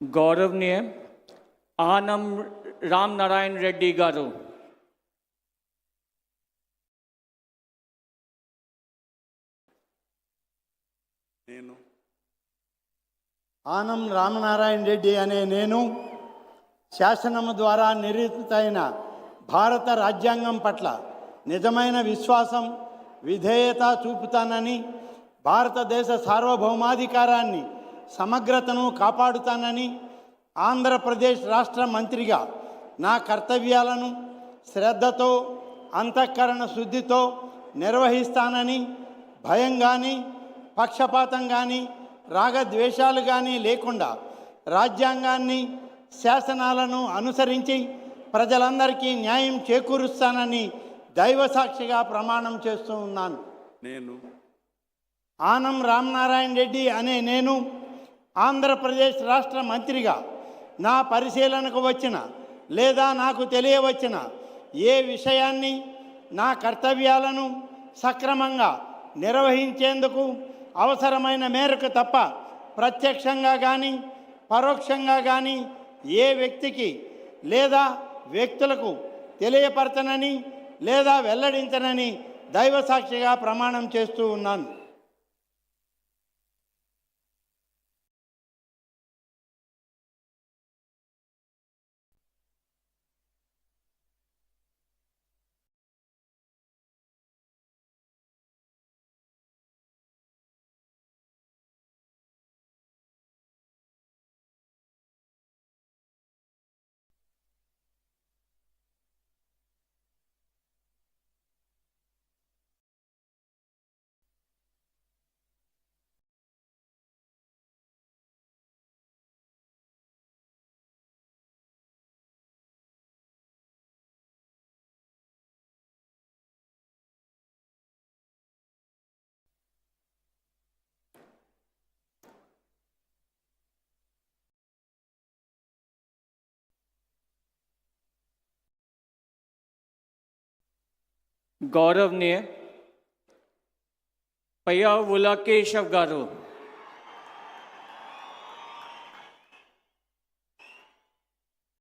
गौरवनीय आनम राम नारायण रेड्डी गारू ఆనం రామనారాయణ రెడ్డి అనే నేను శాసనము ద్వారా నిర్మితమైన భారత రాజ్యాంగం పట్ల నిజమైన విశ్వాసం విధేయత చూపుతానని, భారతదేశ సార్వభౌమాధికారాన్ని సమగ్రతను కాపాడుతానని, ఆంధ్రప్రదేశ్ రాష్ట్ర మంత్రిగా నా కర్తవ్యాలను శ్రద్ధతో అంతఃకరణ శుద్ధితో నిర్వహిస్తానని, భయం కానీ పక్షపాతం కానీ రాగద్వేషాలు కానీ లేకుండా రాజ్యాంగాన్ని శాసనాలను అనుసరించి ప్రజలందరికీ న్యాయం చేకూరుస్తానని దైవసాక్షిగా ప్రమాణం చేస్తూ ఉన్నాను. నేను ఆనం రామనారాయణ రెడ్డి అనే నేను ఆంధ్రప్రదేశ్ రాష్ట్ర మంత్రిగా నా పరిశీలనకు వచ్చిన లేదా నాకు తెలియవచ్చిన ఏ విషయాన్ని నా కర్తవ్యాలను సక్రమంగా నిర్వహించేందుకు అవసరమైన మేరకు తప్ప ప్రత్యక్షంగా కానీ పరోక్షంగా కానీ ఏ వ్యక్తికి లేదా వ్యక్తులకు తెలియపరచనని లేదా వెల్లడించనని దైవసాక్షిగా ప్రమాణం చేస్తూ ఉన్నాను. गौरवनीय पय्यावुला केशव गारू